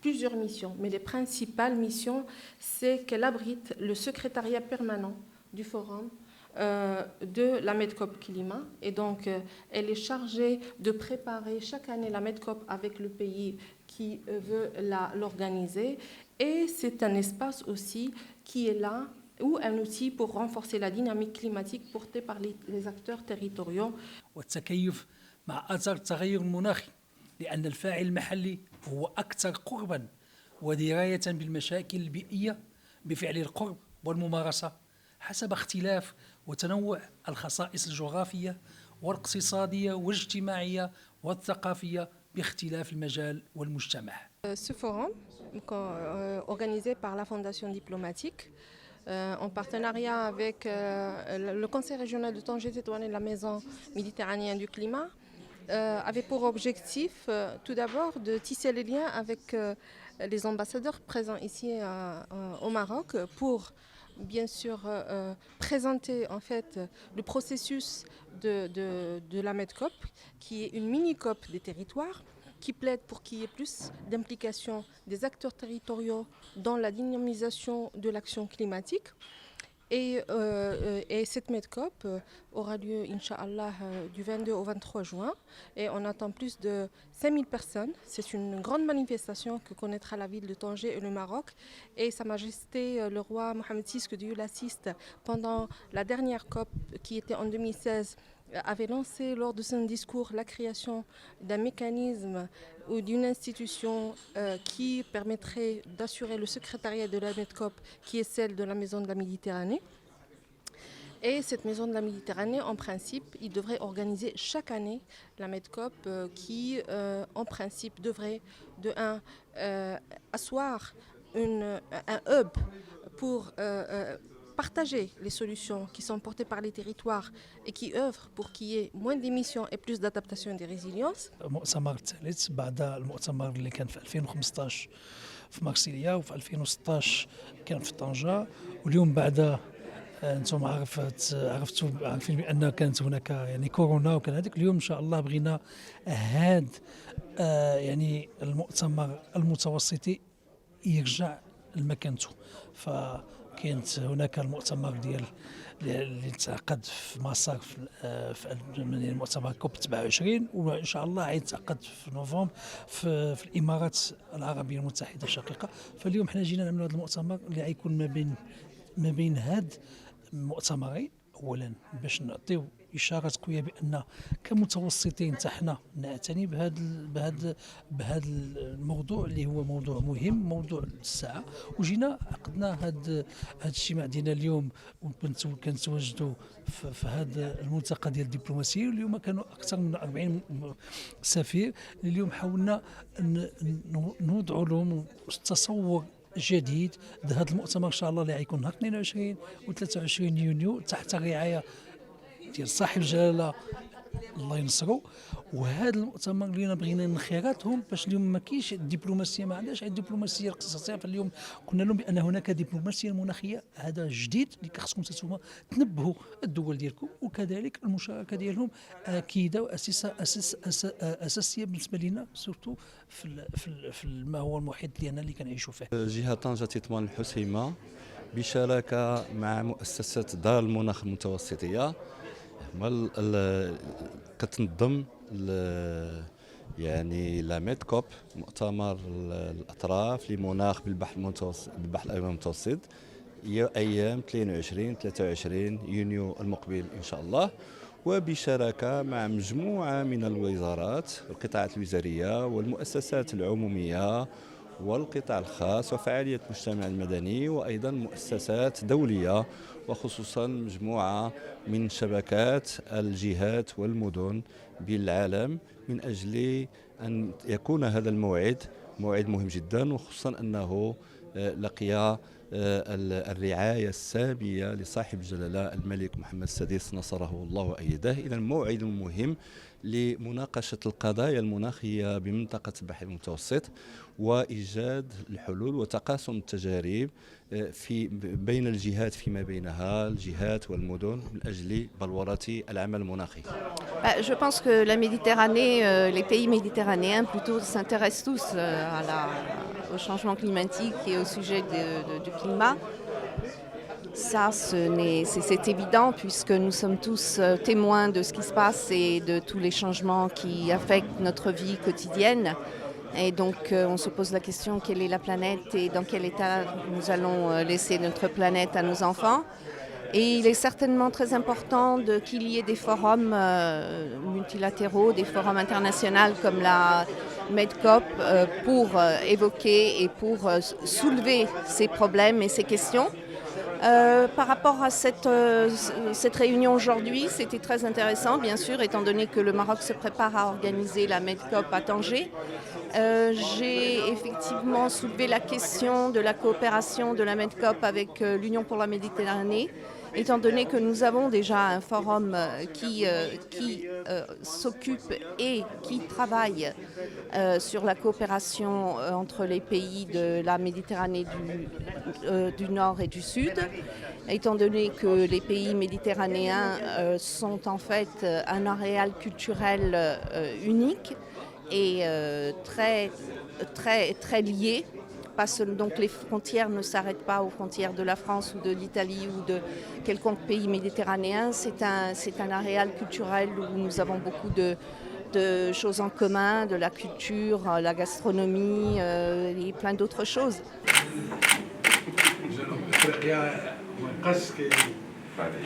plusieurs missions, mais les principales missions, c'est qu'elle abrite le secrétariat permanent du forum de la Medcop Climat. Et donc, elle est chargée de préparer chaque année la Medcop avec le pays qui veut l'organiser. Et c'est un espace aussi qui est là, ou un outil pour renforcer la dynamique climatique portée par les acteurs territoriaux. والتكيف مع آثار التغير المناخي، لأن الفاعل المحلي هو أكثر قربا ودراية بالمشاكل البيئية بفعل القرب والممارسة حسب اختلاف وتنوع الخصائص الجغرافية والاقتصادية والاجتماعية والثقافية باختلاف المجال والمجتمع. Ce forum, organisé par la Fondation diplomatique, en partenariat avec le Conseil régional de Tanger-Tétouan et la Maison méditerranéenne du climat, avait pour objectif tout d'abord de tisser les liens avec les ambassadeurs présents ici au Maroc pour bien sûr présenter en fait le processus de la Medcop, qui est une mini-COP des territoires, qui plaide pour qu'il y ait plus d'implication des acteurs territoriaux dans la dynamisation de l'action climatique. Et cette Medcop aura lieu, Inch'Allah, du 22 au 23 juin. Et on attend plus de 5000 personnes. C'est une grande manifestation que connaîtra la ville de Tanger et le Maroc. Et Sa Majesté le roi Mohamed VI, que Dieu l'assiste, pendant la dernière COP qui était en 2016, avait lancé lors de son discours la création d'un mécanisme ou d'une institution qui permettrait d'assurer le secrétariat de la Medcop, qui est celle de la Maison de la Méditerranée. Et cette Maison de la Méditerranée, en principe, il devrait organiser chaque année la Medcop qui, en principe, devrait asseoir un hub pour partager les solutions qui sont portées par les territoires et qui œuvrent pour qu'il y ait moins d'émissions et plus d'adaptation et de résilience. المؤتمر الثالث بعد المؤتمر اللي كان في 2015 في مارسيليا وفي 2016 كان في طنجة، واليوم بعد انتم عارفين بان كانت هناك يعني كورونا وكان هذيك. اليوم ان شاء الله بغينا هذا يعني المؤتمر المتوسطي يرجع لمكانته. فكانت هناك المؤتمر ديال اللي تعقد في مصر في المؤتمر كوب 27، وان شاء الله غيتعقد في نوفمبر في الامارات العربيه المتحده الشقيقه. فاليوم حنا جينا نعملوا هذا المؤتمر اللي غيكون ما بين هاد المؤتمرين، اولا باش نعطيو اشاره قويه بان كمتوسطين حتى حنا نعتني بهذا الموضوع اللي هو موضوع مهم، موضوع الساعه. وجينا عقدنا هذا الاجتماع ديالنا اليوم، كنتواجدوا في هذا الملتقى ديال الدبلوماسيه. واليوم كانوا اكثر من 40 سفير. اليوم حاولنا نوضعوا لهم تصور جديد لهذا المؤتمر ان شاء الله اللي غيكون نهار 22 و 23 يونيو تحت الرعايه ديال صاحب الجلاله الله ينصرو. وهذا المؤتمر اللي بغينا نخيراتهم باش اليوم ما كاينش الدبلوماسيه، ما عندهاش الدبلوماسيه الاقتصاديه. فاليوم قلنا لهم بان هناك دبلوماسيه مناخيه، هذا جديد اللي خصكم نتوما تنبهوا الدول ديالكم، وكذلك المشاركه ديالهم اكيده واساسيه بالنسبه لنا، سورتو في ما هو المحيط ديالنا اللي كنعيشوا فيه. جهه طنجه تطوان الحسيمه بشراكه مع مؤسسه دار المناخ المتوسطيه كتنظم يعني لا ميدكوب، مؤتمر الاطراف لمناخ بالبحر الابيض المتوسط، ايام 22 23 يونيو المقبل ان شاء الله، وبشراكه مع مجموعه من الوزارات والقطاعات الوزاريه والمؤسسات العموميه والقطاع الخاص وفعالية المجتمع المدني، وأيضا مؤسسات دولية، وخصوصا مجموعة من شبكات الجهات والمدن بالعالم، من أجل أن يكون هذا الموعد موعد مهم جدا، وخصوصا أنه لقي الرعاية السامية لصاحب الجلالة الملك محمد السادس نصره الله وأيده. إذا موعد مهم لمناقشة القضايا المناخية بمنطقة البحر المتوسط، وإيجاد الحلول وتقاسم التجارب بين الجهات فيما بينها، الجهات والمدن، من أجل بلورة العمل المناخي. Je pense que la Méditerranée, les pays méditerranéens plutôt s'intéressent tous au changement climatique et au sujet du climat. Ça, c'est évident puisque nous sommes tous témoins de ce qui se passe et de tous les changements qui affectent notre vie quotidienne. Et donc, on se pose la question, quelle est la planète et dans quel état nous allons laisser notre planète à nos enfants. Et il est certainement très important qu'il y ait des forums multilatéraux, des forums internationaux comme la MEDCOP pour évoquer et pour soulever ces problèmes et ces questions. Par rapport à cette réunion aujourd'hui, c'était très intéressant, bien sûr, étant donné que le Maroc se prépare à organiser la MEDCOP à Tanger. J'ai effectivement soulevé la question de la coopération de la MEDCOP avec l'Union pour la Méditerranée, étant donné que nous avons déjà un forum qui s'occupe et qui travaille sur la coopération entre les pays de la Méditerranée du Nord et du Sud, étant donné que les pays méditerranéens sont en fait un aréal culturel unique et très, très, très liés. Donc les frontières ne s'arrêtent pas aux frontières de la France ou de l'Italie ou de quelconque pays méditerranéen. C'est un aréal culturel où nous avons beaucoup de choses en commun, de la culture, la gastronomie et plein d'autres choses. معلش